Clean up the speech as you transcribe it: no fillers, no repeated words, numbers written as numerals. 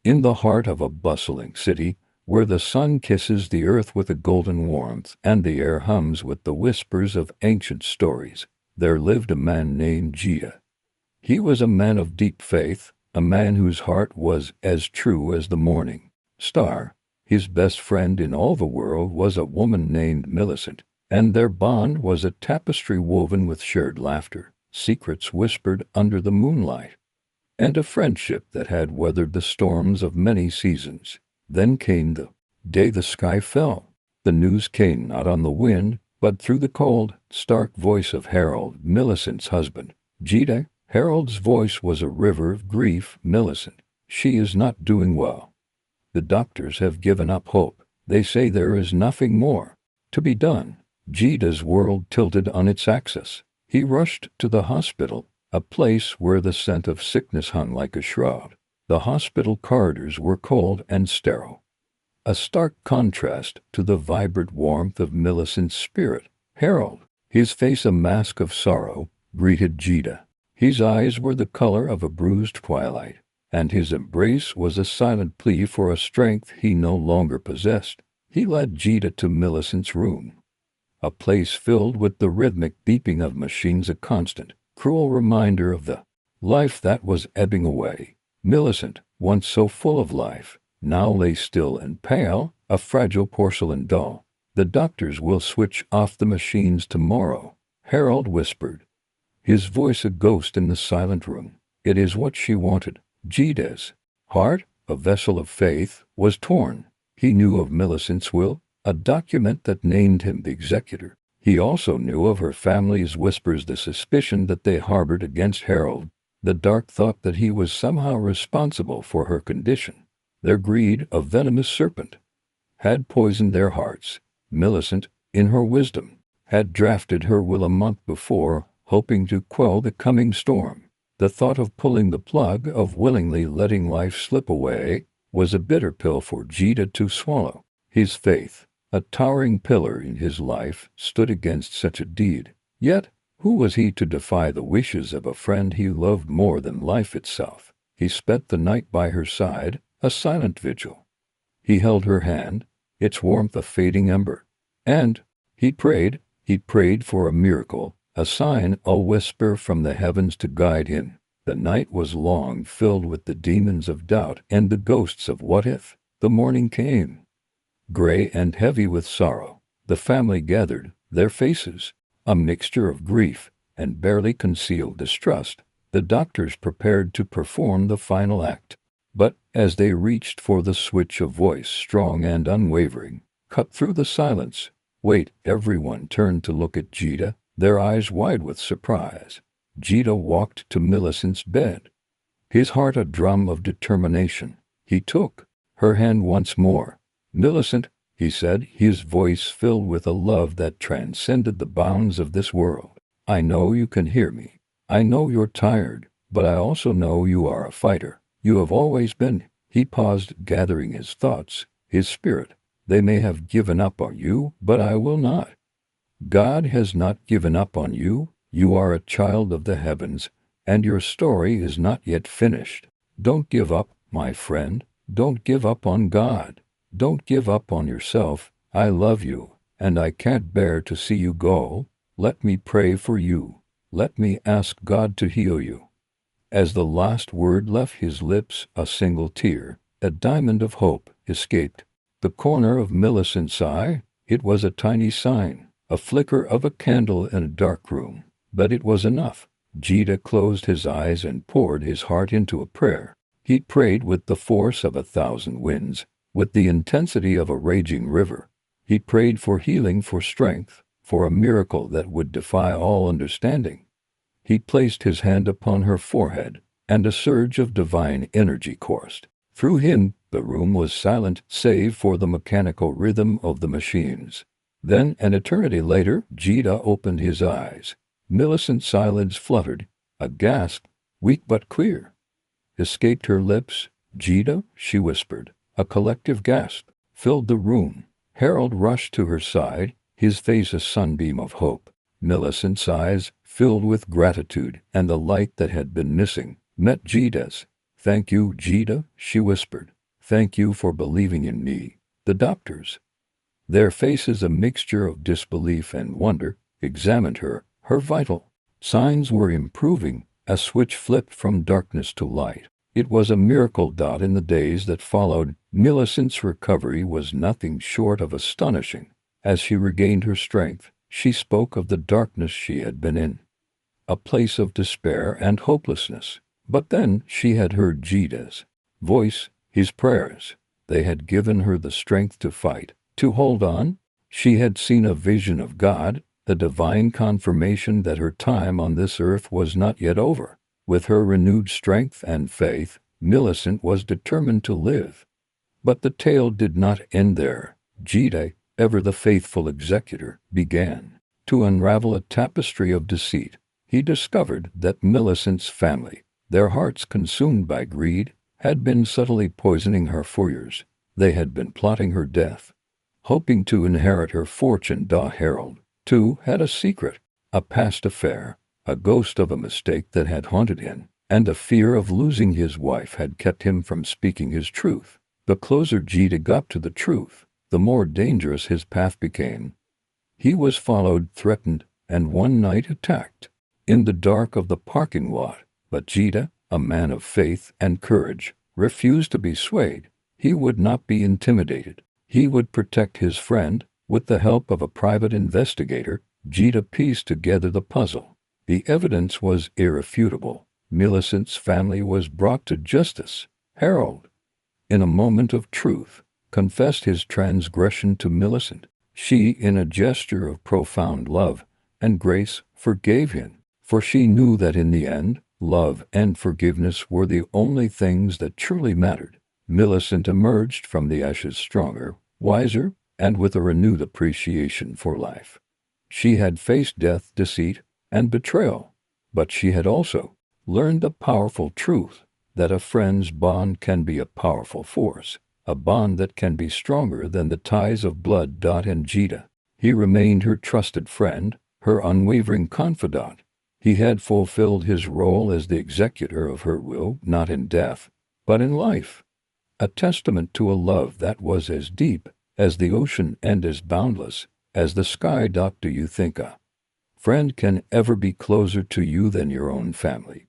In the heart of a bustling city, where the sun kisses the earth with a golden warmth and the air hums with the whispers of ancient stories, there lived a man named Jide. He was a man of deep faith, a man whose heart was as true as the morning star. His best friend in all the world was a woman named Millicent, and their bond was a tapestry woven with shared laughter, secrets whispered under the moonlight, and a friendship that had weathered the storms of many seasons. Then came the day the sky fell. The news came not on the wind, but through the cold, stark voice of Harold, Millicent's husband. Jide. Harold's voice was a river of grief. Millicent, she is not doing well. The doctors have given up hope. They say there is nothing more to be done. Jide's world tilted on its axis. He rushed to the hospital, a place where the scent of sickness hung like a shroud. The hospital corridors were cold and sterile, a stark contrast to the vibrant warmth of Millicent's spirit. Harold, his face a mask of sorrow, greeted Jide. His eyes were the color of a bruised twilight, and his embrace was a silent plea for a strength he no longer possessed. He led Jide to Millicent's room, a place filled with the rhythmic beeping of machines, a constant, cruel reminder of the life that was ebbing away. Millicent, once so full of life, now lay still and pale, a fragile porcelain doll. The doctors will switch off the machines tomorrow, Harold whispered, his voice a ghost in the silent room. It is what she wanted. Jide's heart, a vessel of faith, was torn. He knew of Millicent's will, a document that named him the executor. He also knew of her family's whispers, the suspicion that they harbored against Harold, the dark thought that he was somehow responsible for her condition. Their greed, a venomous serpent, had poisoned their hearts. Millicent, in her wisdom, had drafted her will a month before, hoping to quell the coming storm. The thought of pulling the plug, of willingly letting life slip away, was a bitter pill for Jide to swallow. His faith, a towering pillar in his life, stood against such a deed. Yet, who was he to defy the wishes of a friend he loved more than life itself? He spent the night by her side, a silent vigil. He held her hand, its warmth a fading ember. And he prayed for a miracle, a sign, a whisper from the heavens to guide him. The night was long, filled with the demons of doubt and the ghosts of what if. The morning came, gray and heavy with sorrow. The family gathered, their faces a mixture of grief and barely concealed distrust. The doctors prepared to perform the final act. But as they reached for the switch, a voice, strong and unwavering, cut through the silence. Wait! Everyone turned to look at Jide, their eyes wide with surprise. Jide walked to Millicent's bed, his heart a drum of determination. He took her hand once more. "Millicent," he said, his voice filled with a love that transcended the bounds of this world. "I know you can hear me. I know you're tired, but I also know you are a fighter. You have always been." He paused, gathering his thoughts, his spirit. "They may have given up on you, but I will not. God has not given up on you. You are a child of the heavens, and your story is not yet finished. Don't give up, my friend. Don't give up on God. Don't give up on yourself. I love you, and I can't bear to see you go. Let me pray for you. Let me ask God to heal you." As the last word left his lips, a single tear, a diamond of hope, escaped the corner of Millicent's eye. It was a tiny sign, a flicker of a candle in a dark room, but it was enough. Jide closed his eyes and poured his heart into a prayer. He prayed with the force of 1,000 winds, with the intensity of a raging river. He prayed for healing, for strength, for a miracle that would defy all understanding. He placed his hand upon her forehead, and a surge of divine energy coursed through him. The room was silent, save for the mechanical rhythm of the machines. Then, an eternity later, Jide opened his eyes. Millicent's eyelids fluttered. A gasp, weak but clear, escaped her lips. "Jide," she whispered. A collective gasp filled the room. Harold rushed to her side, his face a sunbeam of hope. Millicent's eyes, filled with gratitude and the light that had been missing, met Jide's. "Thank you, Jide," she whispered. Thank you for believing in me. The doctors, their faces a mixture of disbelief and wonder, examined her. Her vital signs were improving. A switch flipped from darkness to light. It was a miracle. In the days that followed, Millicent's recovery was nothing short of astonishing. As she regained her strength, she spoke of the darkness she had been in, a place of despair and hopelessness. But then she had heard Jide's voice, his prayers. They had given her the strength to fight, to hold on. She had seen a vision of God, the divine confirmation that her time on this earth was not yet over. With her renewed strength and faith, Millicent was determined to live. But the tale did not end there. Jide, ever the faithful executor, began to unravel a tapestry of deceit. He discovered that Millicent's family, their hearts consumed by greed, had been subtly poisoning her for years. They had been plotting her death, hoping to inherit her fortune. Harold, too, had a secret, a past affair, a ghost of a mistake that had haunted him, and the fear of losing his wife had kept him from speaking his truth. The closer Jide got to the truth, the more dangerous his path became. He was followed, threatened, and one night attacked in the dark of the parking lot. But Jide, a man of faith and courage, refused to be swayed. He would not be intimidated. He would protect his friend. With the help of a private investigator, Jide pieced together the puzzle. The evidence was irrefutable. Millicent's family was brought to justice. Harold, in a moment of truth, confessed his transgression to Millicent. She, in a gesture of profound love and grace, forgave him, for she knew that in the end, love and forgiveness were the only things that truly mattered. Millicent emerged from the ashes stronger, wiser, and with a renewed appreciation for life. She had faced death, deceit, and betrayal, but she had also learned a powerful truth, that a friend's bond can be a powerful force, a bond that can be stronger than the ties of blood. And Jide, he remained her trusted friend, her unwavering confidant. He had fulfilled his role as the executor of her will, not in death, but in life, a testament to a love that was as deep as the ocean and as boundless as the sky. Do you think a friend can ever be closer to you than your own family?